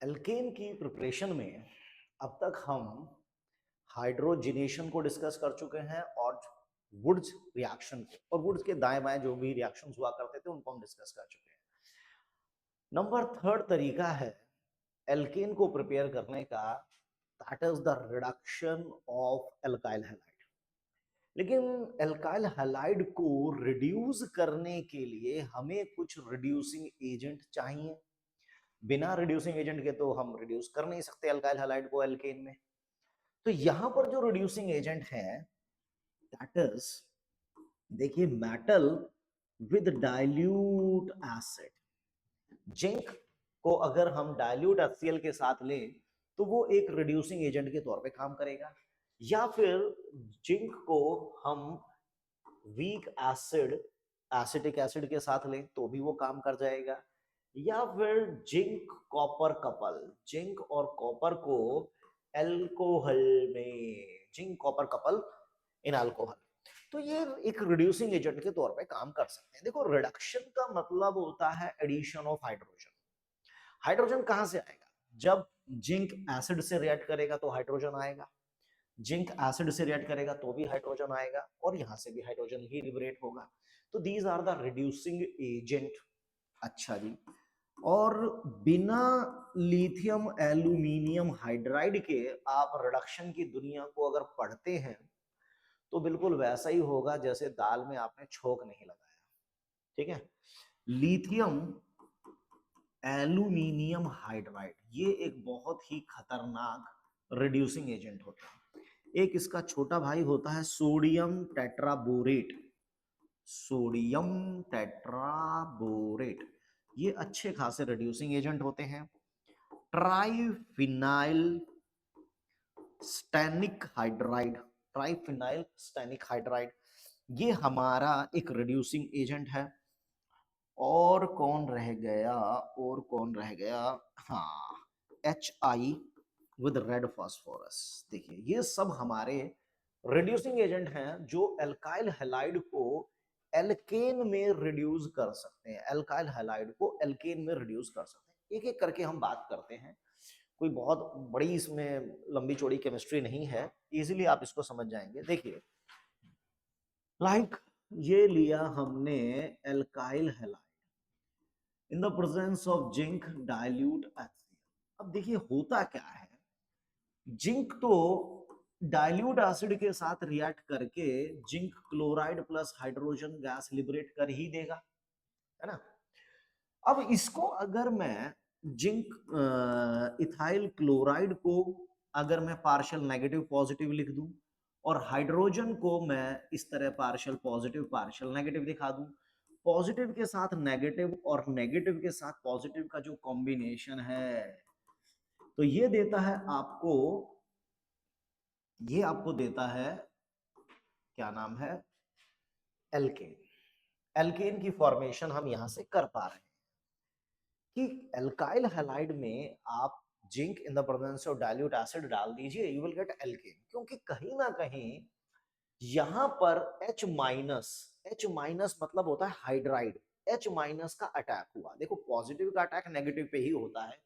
Alkene की preparation में अब तक हम हाइड्रोजिनेशन को डिस्कस कर चुके हैं और वुड्स रिएक्शन को और वुड्स के दाएं बाएं जो भी रिएक्शंस हुआ करते थे उनको हम डिस्कस कर चुके हैं। नंबर थर्ड तरीका है एल्केन को प्रिपेयर करने का, that is the reduction of alkyl halide. लेकिन एल्काइल हैलाइड को रिड्यूस करने के लिए हमें कुछ रिड्यूसिंग एजेंट चाहिए। बिना रिड्यूसिंग एजेंट के तो हम रिड्यूस कर नहीं सकते एल्काइल हैलाइड को एल्केन में। तो यहां पर जो रिड्यूसिंग एजेंट है दैट इज, देखिए, metal with dilute acid. Zinc को अगर हम डाइल्यूट HCl के साथ लें तो वो एक रिड्यूसिंग एजेंट के तौर पे काम करेगा, या फिर जिंक को हम वीक एसिड एसिटिक एसिड के साथ लें तो भी वो काम कर जाएगा, या फिर जिंक कॉपर कपल, जिंक और कॉपर को एल्कोहल में, zinc copper couple in alcohol, तो ये एक रिड्यूसिंग एजेंट के तौर पे काम कर सकते हैं। देखो, रिडक्शन का मतलब होता है एडिशन ऑफ हाइड्रोजन। हाइड्रोजन कहां से आएगा? जब जिंक एसिड से रिएक्ट करेगा तो हाइड्रोजन आएगा, जिंक एसिड से रिएक्ट करेगा तो भी हाइड्रोजन आएगा, और यहां से भी हाइड्रोजन ही लिबरेट होगा। तो these are the reducing agent. अच्छा जी, और बिना लिथियम एल्यूमिनियम हाइड्राइड के आप रिडक्शन की दुनिया को अगर पढ़ते हैं तो बिल्कुल वैसा ही होगा जैसे दाल में आपने छोंक नहीं लगाया। ठीक है, लिथियम एल्यूमिनियम हाइड्राइड ये एक बहुत ही खतरनाक रिड्यूसिंग एजेंट होता है। एक इसका छोटा भाई होता है सोडियम टेट्राबोरेट, सोडियम टेट्राबोरेट, ये अच्छे खासे रिड्यूसिंग एजेंट होते हैं। Triphenyl stannic hydride, triphenyl stannic hydride ये हमारा एक रिड्यूसिंग एजेंट है। और कौन रह गया, और कौन रह गया, हाँ, HI विद रेड फास्फोरस। देखिए, ये सब हमारे रिड्यूसिंग एजेंट हैं जो एल्काइल हैलाइड को एल्केन में रिड्यूस कर सकते हैं, एल्काइल हैलाइड को एल्केन में रिड्यूस कर सकते हैं। एक एक करके हम बात करते हैं, कोई बहुत बड़ी इसमें लंबी चौड़ी केमिस्ट्री नहीं है, इजीली आप इसको समझ जाएंगे। देखिए, लाइक ये लिया हमने alkyl halide in the presence of zinc dilute HCl। अब देखिए होता क्या है, जिंक तो डाइल्यूट एसिड के साथ रिएक्ट करके zinc chloride plus hydrogen gas liberate कर ही देगा, है ना। अब इसको अगर मैं जिंक इथाइल क्लोराइड को अगर मैं पार्शियल नेगेटिव पॉजिटिव लिख दूं और हाइड्रोजन को मैं इस तरह पार्शियल पॉजिटिव पार्शियल नेगेटिव दिखा दूं, पॉजिटिव के साथ नेगेटिव और नेगेटिव के साथ पॉजिटिव का जो कॉम्बिनेशन है तो ये देता है आपको, ये आपको देता है, क्या नाम है, एल्केन। एल्केन की फॉर्मेशन हम यहां से कर पा रहे हैं कि एल्काइल हैलाइड में आप zinc in the presence of dilute acid डाल दीजिए, यू विल गेट एल्केन। क्योंकि कहीं ना कहीं यहां पर H माइनस मतलब होता है हाइड्राइड, H माइनस का अटैक हुआ। देखो, पॉजिटिव का अटैक नेगेटिव पे ही होता है।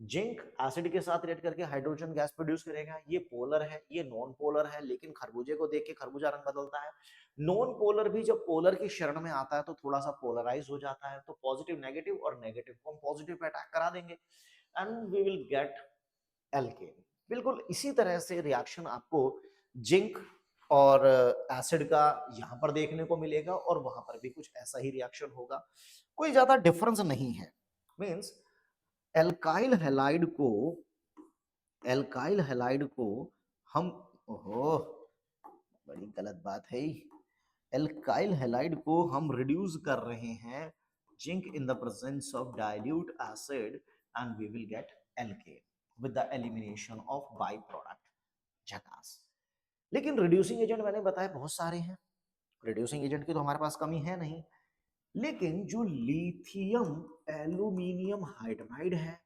जिंक एसिड के साथ रिएक्ट करके हाइड्रोजन गैस प्रोड्यूस करेगा, ये पोलर है, ये नॉन पोलर है, लेकिन खरबूजे को देख के खरबूजा रंग बदलता है। नॉन पोलर भी जब पोलर की शरण में आता है तो थोड़ा सा पोलराइज हो जाता है, तो पॉजिटिव नेगेटिव और नेगेटिव को हम पॉजिटिव पे अटैक करा देंगे and we will get alkane. बिल्कुल इसी तरह से रिएक्शन आपको जिंक और एसिड का यहां पर देखने को मिलेगा और वहां पर भी कुछ ऐसा ही रिएक्शन होगा, कोई ज्यादा डिफरेंस नहीं है। मींस एल्काइल हैलाइड को, एल्काइल हैलाइड को हम, ओहो बड़ी गलत बात है, एल्काइल हैलाइड को हम रिड्यूस कर रहे हैं zinc in the presence of dilute acid and we will get alkane with the elimination of by product झकास। लेकिन रिड्यूसिंग एजेंट मैंने बताया बहुत सारे हैं, रिड्यूसिंग एजेंट की तो हमारे पास कमी है नहीं, लेकिन जो लिथियम एल्यूमिनियम हाइड्राइड है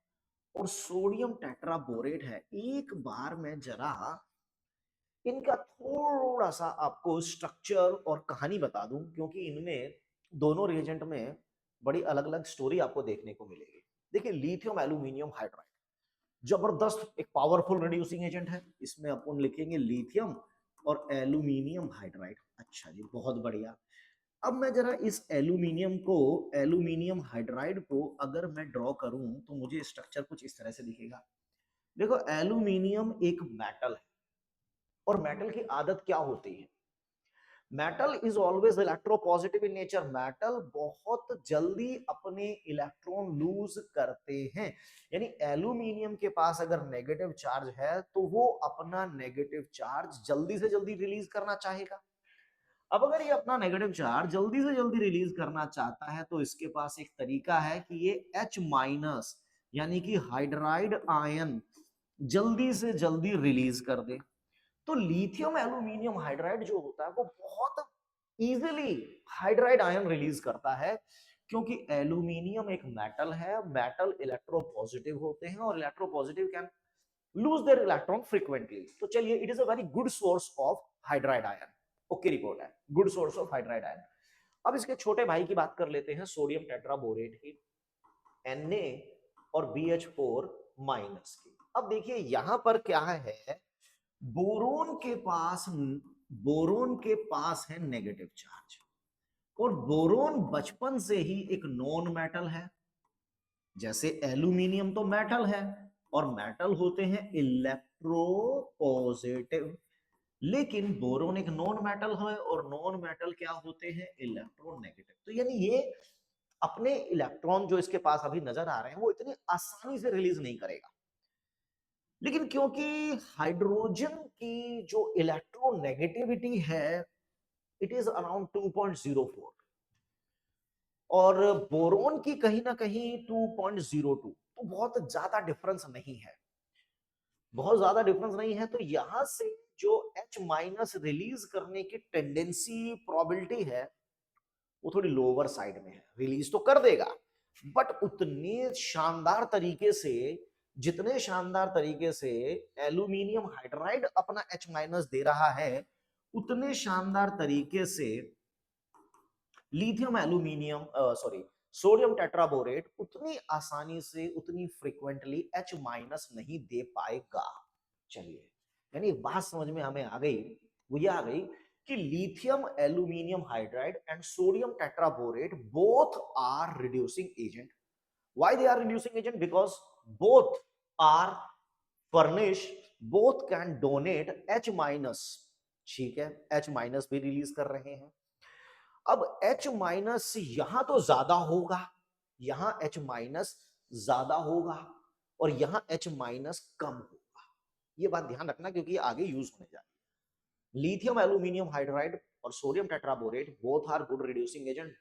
और सोडियम टेट्राबोरेट है, एक बार मैं जरा इनका थोड़ा सा आपको स्ट्रक्चर और कहानी बता दूं, क्योंकि इनमें दोनों रिएजेंट में बड़ी अलग अलग स्टोरी आपको देखने को मिलेगी। देखिए लिथियम एल्यूमिनियम हाइड्राइड जबरदस्त एक पावरफुल रिड्यूसिंग एजेंट है। इसमें अपन लिखेंगे लिथियम और एल्यूमिनियम हाइड्राइड। अच्छा जी, बहुत बढ़िया। अब मैं जरा इस एल्यूमिनियम हाइड्राइड को अगर मैं ड्रॉ करूं तो मुझे स्ट्रक्चर कुछ इस तरह से दिखेगा। देखो एल्यूमिनियम एक मेटल है और मेटल की आदत क्या होती है, metal is always electropositive in nature. Metal बहुत जल्दी अपने इलेक्ट्रॉन लूज करते हैं, यानी एल्यूमिनियम के पास अगर नेगेटिव चार्ज है तो वो अपना नेगेटिव चार्ज जल्दी से जल्दी रिलीज करना चाहेगा। अब अगर ये अपना नेगेटिव चार्ज जल्दी से जल्दी रिलीज करना चाहता है तो इसके पास एक तरीका है कि ये H माइनस यानी कि हाइड्राइड आयन जल्दी से जल्दी रिलीज कर दे। तो लिथियम एल्यूमिनियम हाइड्राइड जो होता है वो बहुत इजीली हाइड्राइड आयन रिलीज करता है, क्योंकि एल्यूमिनियम एक मेटल है, मेटल इलेक्ट्रोपॉजिटिव होते हैं और electropositive can lose their electron frequently. तो चलिए, it is a very good source of hydride ion. Okay, report है good source of hydride ion. अब इसके छोटे भाई की बात कर लेते हैं, सोडियम टेट्राबोरेट की, Na और BH4 माइनस की। अब देखिए यहां पर क्या है, बोरोन के पास है नेगेटिव चार्ज, और बोरोन बचपन से ही एक नॉन मेटल है। जैसे एल्यूमिनियम तो मेटल है और मेटल होते हैं इलेक्ट्रोपॉजिटिव, लेकिन बोरोन एक नॉन मेटल है और नॉन मेटल क्या होते हैं, इलेक्ट्रोनेगेटिव। तो यानी ये अपने इलेक्ट्रॉन जो इसके पास अभी नजर आ रहे हैं वो इतनी आसानी से रिलीज नहीं करेगा, लेकिन क्योंकि हाइड्रोजन की जो इलेक्ट्रोनेगेटिविटी है इट इज अराउंड 2.04 और बोरोन की कहीं ना कहीं 2.02, तो बहुत ज्यादा डिफरेंस नहीं है, बहुत ज्यादा डिफरेंस नहीं है। तो यहां से जो H माइनस रिलीज करने की टेंडेंसी प्रोबेबिलिटी है वो थोड़ी लोअर साइड में है। रिलीज तो कर देगा बट उतने शानदार तरीके से, जितने शानदार तरीके से एल्यूमिनियम हाइड्राइड अपना H माइनस दे रहा है, उतने शानदार तरीके से lithium aluminium sorry sodium tetraborate उतनी आसानी से उतनी फ्रीक्वेंटली H माइनस नहीं दे पाएगा। चलिए, यानी एक बात समझ में हमें आ गई, वो ये आ गई कि lithium aluminium hydride and sodium tetraborate both are reducing agent. why they are reducing agent? Because both are furnished, both can donate H minus। ठीक है, H माइनस भी रिलीज कर रहे हैं। अब H माइनस यहां तो ज्यादा होगा, यहां H माइनस ज्यादा होगा और यहां H माइनस कम होगा। ये बात ध्यान रखना क्योंकि ये आगे यूज होने जा रही है। लिथियम एल्यूमिनियम हाइड्राइड और sodium tetraborate both are good reducing agent,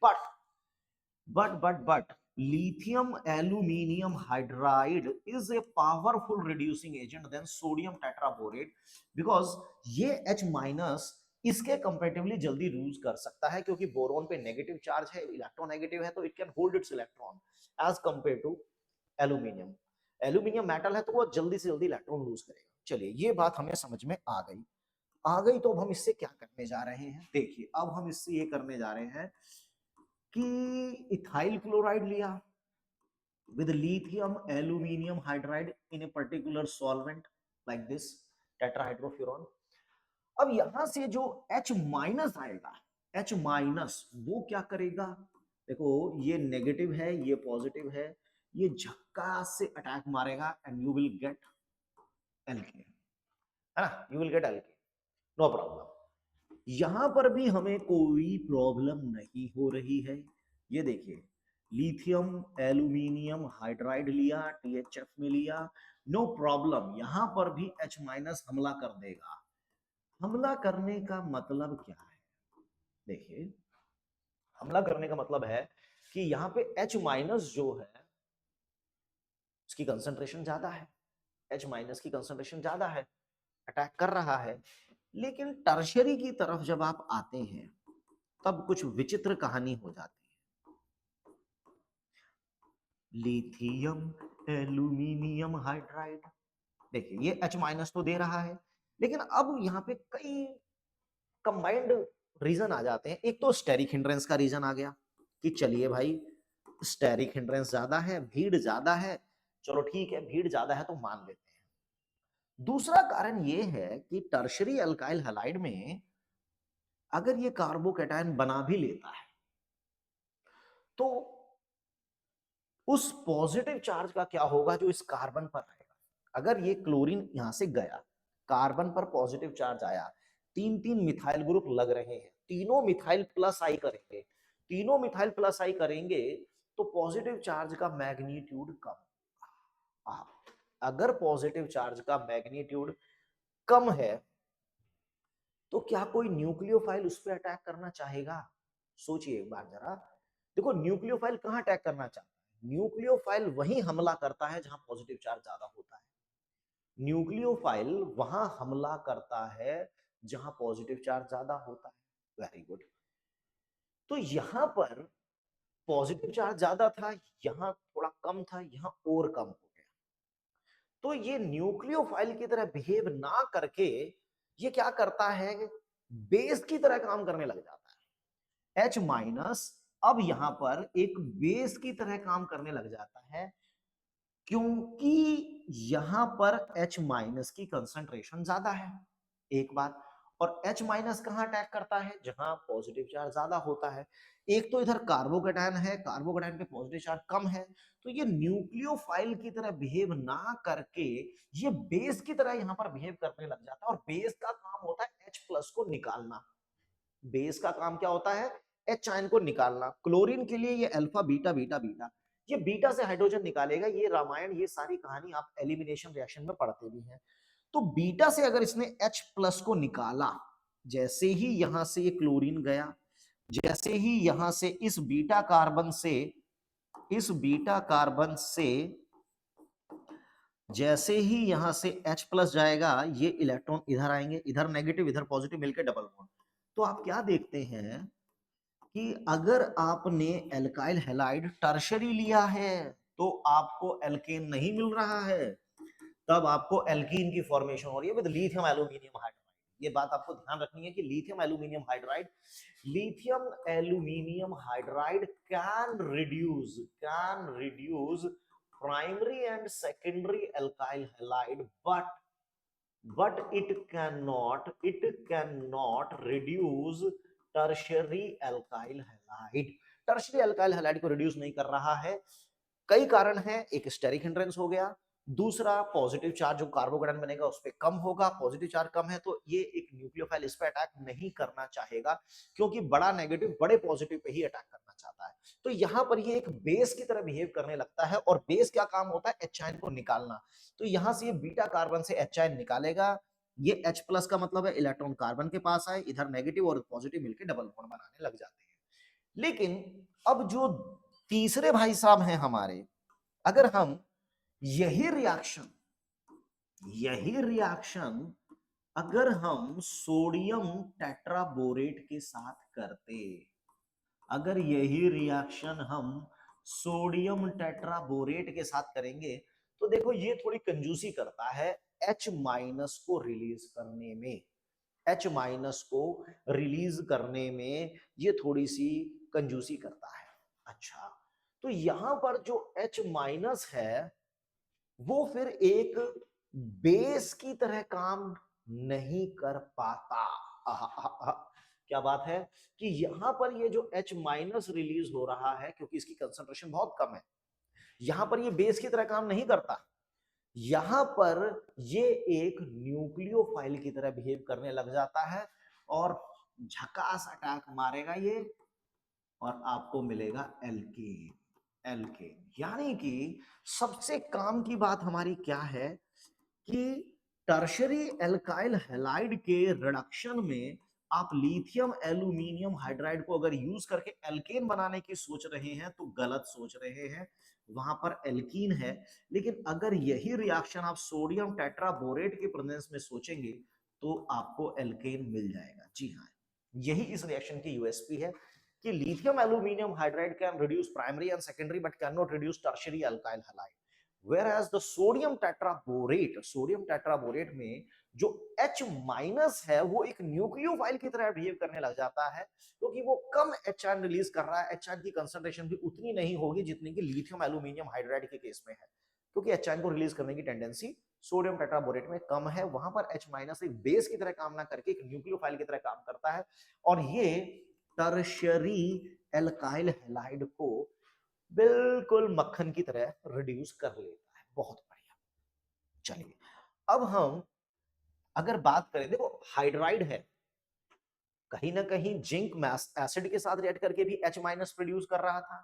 but lithium aluminium hydride is a powerful reducing agent than sodium tetraborate, because ये H माइनस इसके कंपैरेटिवली जल्दी लूज कर सकता है, क्योंकि बोरोन पे नेगेटिव चार्ज है, इलेक्ट्रोनेगेटिव है, तो it can hold its electron as compare to aluminium. Aluminium metal है तो वो जल्दी से जल्दी इलेक्ट्रॉन लूज करेगा। चलिए, ये बात हमें समझ में आ गई। तो अब हम इससे क्या करने जा रहे हैं, देखिए अब हम इससे ये करने जा रहे हैं कि इथाइल क्लोराइड लिया with lithium aluminium hydride in a particular solvent like this tetrahydrofuran। अब यहां से जो H माइनस आएगा, H माइनस वो क्या करेगा, देखो ये नेगेटिव है ये पॉजिटिव है, ये झक्का से अटैक मारेगा एंड यू विल गेट एल्के, है ना, यू विल गेट एल्के, नो प्रॉब्लम। यहां पर भी हमें कोई प्रॉब्लम नहीं हो रही है। ये देखिए लिथियम एल्यूमिनियम हाइड्राइड लिया, THF में लिया, नो प्रॉब्लम, यहां पर भी H माइनस हमला कर देगा। हमला करने का मतलब क्या है, देखिए हमला करने का मतलब है कि यहां पे H माइनस जो है उसकी कंसंट्रेशन ज्यादा है, H माइनस की कंसंट्रेशन ज्यादा है, अटैक कर रहा है। लेकिन टर्शियरी की तरफ जब आप आते हैं तब कुछ विचित्र कहानी हो जाती है। लिथियम एल्यूमिनियम हाइड्राइड, देखिए ये H माइनस तो दे रहा है, लेकिन अब यहाँ पे कई कंबाइंड रीजन आ जाते हैं। एक तो स्टेरिक हिंड्रेंस का रीजन आ गया कि चलिए भाई स्टेरिक हिंड्रेंस ज्यादा है, भीड़ ज्यादा है, चलो ठीक है भीड़ ज्यादा है तो मान लेते हैं। दूसरा कारण ये है कि टर्शरी अल्काइल हैलाइड में अगर ये कार्बोकैटायन बना भी लेता है तो उस पॉजिटिव चार्ज का क्या होगा जो इस कार्बन पर रहेगा। अगर ये क्लोरीन यहां से गया, कार्बन पर पॉजिटिव चार्ज आया, तीन तीन मिथाइल ग्रुप लग रहे हैं, तीनों मिथाइल प्लस आई करेंगे, तीनों मिथाइल प्लस आई करेंगे तो पॉजिटिव चार्ज का मैग्नीट्यूड कम। अगर पॉजिटिव चार्ज का मैग्नीट्यूड कम है तो क्या कोई न्यूक्लियोफाइल उस पर अटैक करना चाहेगा? सोचिए एक बार जरा। देखो न्यूक्लियोफाइल कहां अटैक करना चाहता है? न्यूक्लियोफाइल वहीं हमला करता है जहां पॉजिटिव चार्ज ज्यादा होता है। न्यूक्लियोफाइल वहां हमला करता है जहां पॉजिटिव चार्ज ज्यादा होता है। Very good. तो यहां पर पॉजिटिव चार्ज ज्यादा था, यहां थोड़ा कम था, यहां और कम हो गया। तो ये न्यूक्लियोफाइल की तरह बिहेव ना करके ये क्या करता है, बेस की तरह काम करने लग जाता है। H माइनस अब यहां पर एक बेस की तरह काम करने लग जाता है क्योंकि यहां पर H माइनस की कंसंट्रेशन ज्यादा है, एक बात। और H माइनस कहां अटैक करता है? जहां पॉजिटिव चार्ज ज्यादा होता है। एक तो इधर कार्बोकैटायन है, कार्बोकैटायन पे पॉजिटिव चार्ज कम है, तो ये न्यूक्लियोफाइल की तरह बिहेव ना करके ये बेस की तरह यहां पर बिहेव करने लग जाता है। और बेस का काम होता है H प्लस को निकालना। बेस का काम क्या होता है? H आयन को निकालना। क्लोरीन के लिए ये अल्फा बीटा बीटा बीटा, ये बीटा से हाइड्रोजन निकालेगा। ये रामायण, ये सारी कहानी आप एलिमिनेशन रिएक्शन में पढ़ते भी हैं। तो बीटा से अगर इसने H प्लस को निकाला, जैसे ही यहां से ये क्लोरीन गया, जैसे ही यहां से इस बीटा कार्बन से, इस बीटा कार्बन से जैसे ही यहां से H प्लस जाएगा, ये इलेक्ट्रॉन इधर आएंगे, इधर नेगेटिव इधर पॉजिटिव मिलकर डबल बॉन्ड। तो आप क्या देखते हैं कि अगर आपने एल्काइल हैलाइड टर्शरी लिया है तो आपको एल्केन नहीं मिल रहा है, तब आपको एल्कीन की फॉर्मेशन हो रही है विद लिथियम एल्यूमिनियम हाइड्राइड। ये बात आपको ध्यान रखनी है कि lithium aluminium hydride, lithium aluminium hydride can reduce primary and secondary alkyl halide, but it cannot reduce tertiary alkyl halide। Tertiary alkyl halide को रिड्यूस नहीं कर रहा है। कई कारण है, एक स्टेरिक हिंड्रेंस हो गया, दूसरा पॉजिटिव चार्ज जो कार्बोकैटायन बनेगा उस पे कम होगा, पॉजिटिव चार्ज कम है तो ये एक न्यूक्लियोफाइल इस पे अटैक नहीं करना चाहेगा क्योंकि बड़ा नेगेटिव बड़े पॉजिटिव पे ही अटैक करना चाहता है। तो यहां पर ये एक बेस की तरह बिहेव करने लगता है और बेस क्या काम होता है? एच आयन को निकालना। तो यहां से ये बीटा कार्बन से एच आयन निकालेगा, ये H प्लस का मतलब है इलेक्ट्रॉन कार्बन के पास आए, इधर नेगेटिव और पॉजिटिव मिलकर डबल बॉन्ड बनाने लग जाते हैं। लेकिन अब जो तीसरे भाई साहब हैं हमारे, अगर हम यही रिएक्शन अगर हम सोडियम टेट्राबोरेट के साथ करते, अगर यही रिएक्शन हम सोडियम टेट्राबोरेट के साथ करेंगे तो देखो ये थोड़ी कंजूसी करता है H माइनस को रिलीज करने में। H माइनस को रिलीज करने में ये थोड़ी सी कंजूसी करता है। अच्छा, तो यहां पर जो H माइनस है वो फिर एक बेस की तरह काम नहीं कर पाता। क्या बात है कि यहां पर ये जो H माइनस रिलीज हो रहा है क्योंकि इसकी कंसंट्रेशन बहुत कम है, यहां पर ये बेस की तरह काम नहीं करता, यहां पर ये एक न्यूक्लियोफाइल की तरह बिहेव करने लग जाता है और झकास अटैक मारेगा ये और आपको मिलेगा एल्केन। एल्केन यानी कि सबसे काम की बात हमारी क्या है कि टर्शरी एल्काइल हैलाइड के रिडक्शन में आप लिथियम एल्यूमिनियम हाइड्राइड को अगर यूज करके एल्केन बनाने की सोच रहे हैं तो गलत सोच रहे हैं, वहां पर एल्कीन है। लेकिन अगर यही रिएक्शन आप सोडियम टेट्राबोरेट के प्रेजेंस में सोचेंगे तो आपको एल्केन मिल जाएगा। जी हाँ, यही इस रिएक्शन की यूएसपी है कि lithium aluminium hydride can reduce primary and secondary but can not reduce tertiary alkyl halide. Whereas the sodium tetraborate में जो H माइनस है वो एक न्यूक्लियोफाइल की तरह बिहेव करने लग जाता है, क्योंकि वो कम एच आयन रिलीज कर रहा है। एच आयन की कंसंट्रेशन भी उतनी नहीं होगी जितनी कि लिथियम एल्यूमिनियम हाइड्राइड के केस में है, क्योंकि एच आयन को रिलीज करने की टेंडेंसी सोडियम टेट्राबोरेट में कम है। वहां पर H माइनस एक बेस की तरह काम ना करके एक न्यूक्लियोफाइल की तरह काम करता है, और ये टर्शियरी एल्काइल हैलाइड को बिल्कुल मक्खन की तरह रिड्यूस कर लेता है। बहुत बढ़िया। चलिए अब हम अगर बात करें, देखो हाइड्राइड है, कहीं ना कहीं जिंक एसिड के साथ रिएक्ट करके भी H माइनस प्रोड्यूस कर रहा था।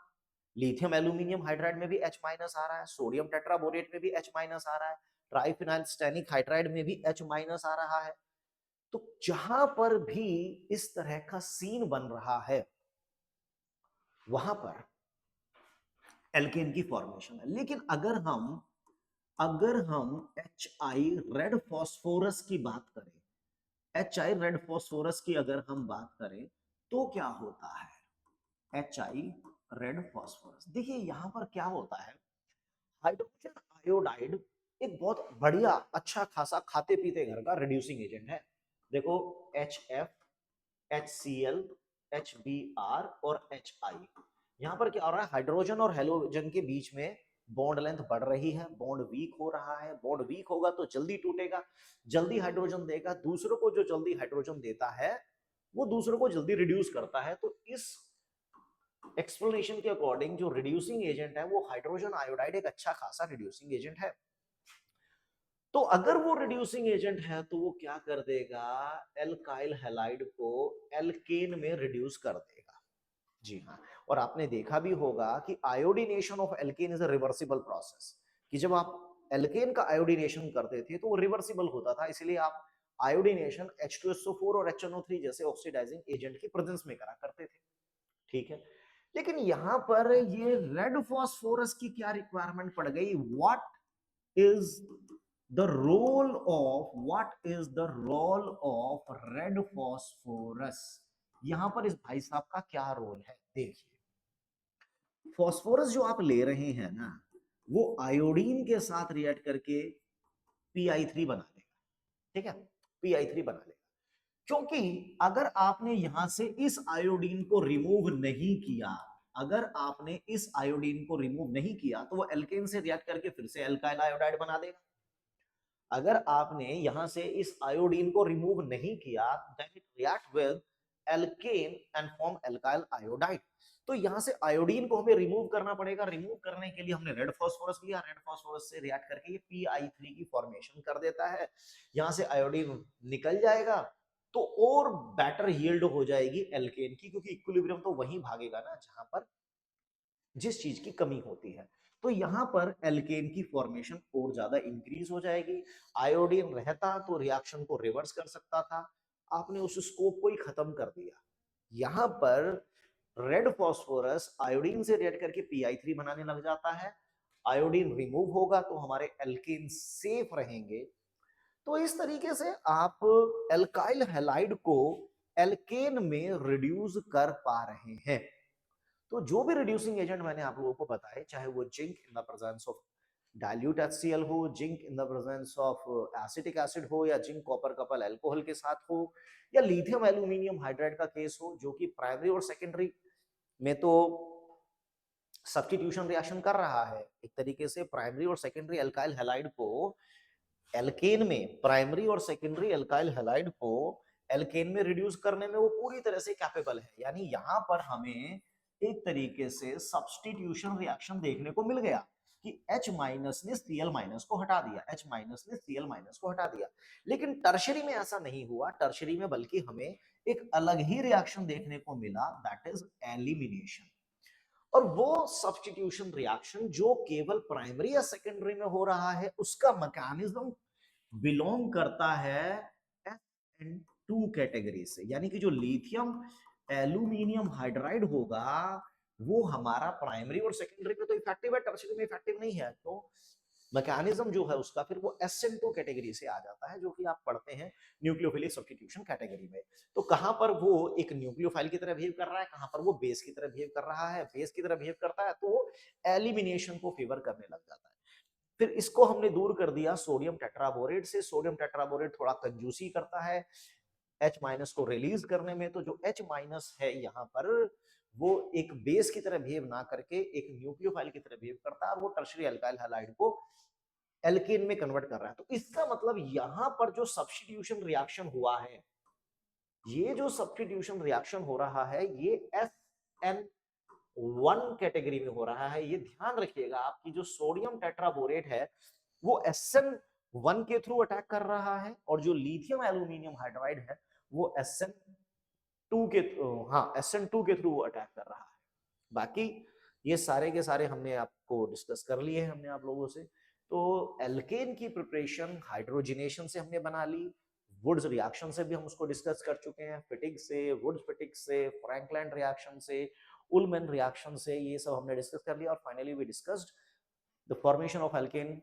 लिथियम एल्यूमिनियम हाइड्राइड में भी H माइनस आ रहा है, सोडियम टेट्राबोरेट में भी H माइनस आ रहा है, ट्राइफिनाइल स्टेनिक हाइड्राइड में भी H माइनस आ रहा है। तो जहां पर भी इस तरह का सीन बन रहा है वहां पर एल्केन की फॉर्मेशन है। लेकिन अगर हम HI रेड फॉस्फोरस की बात करें, HI रेड फॉस्फोरस की अगर हम बात करें तो क्या होता है HI रेड फॉस्फोरस? देखिए यहां पर क्या होता है, हाइड्रोजन आयोडाइड एक बहुत बढ़िया अच्छा खासा खाते पीते घर का रिड्यूसिंग एजेंट है। देखो HF, HCl, HBr और HI, यहां पर क्या हो रहा है, हाइड्रोजन और हेलोजन के बीच में बॉन्ड लेंथ बढ़ रही है, बॉन्ड वीक हो रहा है। बॉन्ड वीक होगा तो जल्दी टूटेगा, जल्दी हाइड्रोजन देगा, दूसरों को जो जल्दी हाइड्रोजन देता है वो दूसरों को जल्दी रिड्यूस करता है। तो इस एक्सप्लेनेशन के अकॉर्डिंग जो रिड्यूसिंग एजेंट है वो हाइड्रोजन आयोडाइड एक अच्छा खासा रिड्यूसिंग एजेंट है। तो अगर वो रिड्यूसिंग एजेंट है तो वो क्या कर देगा, एल्काइल हैलाइड को एल्केन में रिड्यूस कर देगा। जी हाँ, और आपने देखा भी होगा कि iodination of alkene is a reversible process, कि जब आप एल्केन का आयोडीनेशन करते थे तो वो रिवर्सिबल होता था, इसलिए आप आयोडीनेशन H2SO4 और HNO3 जैसे ऑक्सीडाइजिंग एजेंट की प्रेजेंस में करा करते थे। ठीक है, लेकिन यहां पर ये रेड फॉस्फोरस की क्या रिक्वायरमेंट पड़ गई, is what is the role of red phosphorus? यहां पर इस भाई साहब का क्या रोल है? देखिए, फॉस्फोरस जो आप ले रहे हैं ना, वो आयोडीन के साथ रिएक्ट करके Pi3 बना देगा। ठीक है, Pi3 बना लेगा, क्योंकि अगर आपने यहां से इस आयोडीन को रिमूव नहीं किया, अगर आपने इस आयोडीन को रिमूव नहीं किया तो वो एल्केन से रिएक्ट करके फिर से एल्काइल आयोडाइड बना देगा। अगर आपने यहां से इस आयोडीन को रिमूव नहीं किया, then it react with alkane and form alkyl iodide. तो यहां से आयोडीन को हमें रिमूव करना पड़ेगा। रिमूव करने के लिए हमने रेड फास्फोरस लिया, रेड फास्फोरस से रिएक्ट करके ये Pi3 की फॉर्मेशन कर देता है। यहां से आयोडीन निकल जाएगा तो और बेटर यील्ड हो जाएगी एल्केन की, क्योंकि इक्विलिब्रियम तो वहीं भागेगा ना जहां पर जिस चीज की कमी होती है। तो यहां पर एल्केन की फॉर्मेशन और ज्यादा इंक्रीज हो जाएगी। आयोडीन रहता तो रिएक्शन को रिवर्स कर सकता था, आपने उस स्कोप को ही खत्म कर दिया। यहां पर रेड फास्फोरस आयोडीन से रिएक्ट करके Pi3 बनाने लग जाता है। आयोडीन रिमूव होगा तो हमारे एल्केन सेफ रहेंगे। तो इस तरीके से आप एल्काइल हैलाइड को एल्केन में रिड्यूस कर पा रहे हैं। तो जो भी रिड्यूसिंग एजेंट मैंने आप लोगों को बताए, चाहे वो zinc in the presence of dilute HCl हो, zinc in the presence of acetic acid हो, या जिंक कॉपर कपल अल्कोहल के साथ हो, या लिथियम एल्यूमिनियम हाइड्राइड का केस हो, जो कि प्राइमरी और सेकेंडरी में तो सब्स्टिट्यूशन रिएक्शन कर रहा है। एक तरीके से प्राइमरी और सेकेंडरी अल्काइल हैलाइड को एल्केन में, प्राइमरी और सेकेंडरी अल्काइल हैलाइड को एल्केन में रिड्यूस करने में वो पूरी तरह से कैपेबल है। यानी यहां पर हमें एक तरीके से सब्स्टिट्यूशन रिएक्शन देखने को मिल गया कि H माइनस ने Cl माइनस को हटा दिया, H माइनस ने Cl माइनस को हटा दिया। लेकिन टर्शरी में ऐसा नहीं हुआ, टर्शरी में बल्कि हमें एक अलग ही रिएक्शन देखने को मिला, दैट इज एलिमिनेशन। और वो सब्स्टिट्यूशन रिएक्शन जो केवल प्राइमरी या सेकेंडरी में हो रहा है, उसका मैकेनिज्म बिलोंग करता है SN2 कैटेगरी से। यानी कि जो लिथियम एल्यूमिनियम हाइड्राइड होगा वो हमारा प्राइमरी और सेकेंडरी में तो इफेक्टिव है, टर्शियरी में इफेक्टिव नहीं है। तो मैकेनिज्म जो है उसका फिर वो SN2 कैटेगरी से आ जाता है, जो कि आप पढ़ते हैं न्यूक्लियोफिलिक सब्स्टिट्यूशन कैटेगरी में। तो कहां पर वो एक न्यूक्लियोफाइल की तरह बिहेव कर रहा है, कहां पर वो बेस की तरह बिहेव कर रहा है। बेस की तरह बिहेव करता है तो वो एलिमिनेशन को फेवर करने लग जाता है। फिर इसको हमने दूर कर दिया सोडियम टेट्राबोरेट से। सोडियम टेट्राबोरेट थोड़ा कंजूसी करता है H- को रिलीज करने में, तो जो H- है यहाँ पर वो एक बेस की तरह बिहेव ना करके एक न्यूक्लियोफाइल की तरह बिहेव करता है और वो टर्शियरी अल्काइल हैलाइड को एल्केन में कन्वर्ट कर रहा है। तो इसका मतलब यहां पर जो सब्स्टिट्यूशन रिएक्शन हुआ है, ये जो सब्स्टिट्यूशन रिएक्शन हो रहा है ये SN1 कैटेगरी में हो रहा है। ये ध्यान रखिएगा, आपकी जो सोडियम टेट्राबोरेट है वो SN1 के थ्रू अटैक कर रहा है और जो लिथियम एल्यूमिनियम हाइड्राइड है वो SN2 के SN2 के थ्रू अटैक कर रहा है। बाकी ये सारे के सारे हमने आपको डिस्कस कर लिए हैं हमने आप लोगों से। तो एल्केन की प्रिपरेशन हाइड्रोजिनेशन से हमने बना ली, वुड्स रिएक्शन से भी हम उसको डिस्कस कर चुके हैं, फिटिक से, वुड्स फिटिक से, फ्रैंकलैंड रिएक्शन से, उलमैन रिएक्शन से, ये सब हमने डिस्कस कर लिया। और finally we discussed the formation of alkane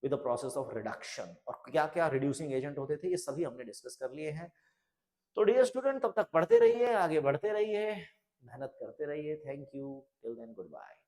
with the process of reduction, और क्या क्या रिड्यूसिंग एजेंट होते थे ये सभी हमने डिस्कस कर लिए हैं। तो डियर स्टूडेंट, तब तक पढ़ते रहिए, आगे बढ़ते रहिए, मेहनत करते रहिए। Thank you, till then good bye.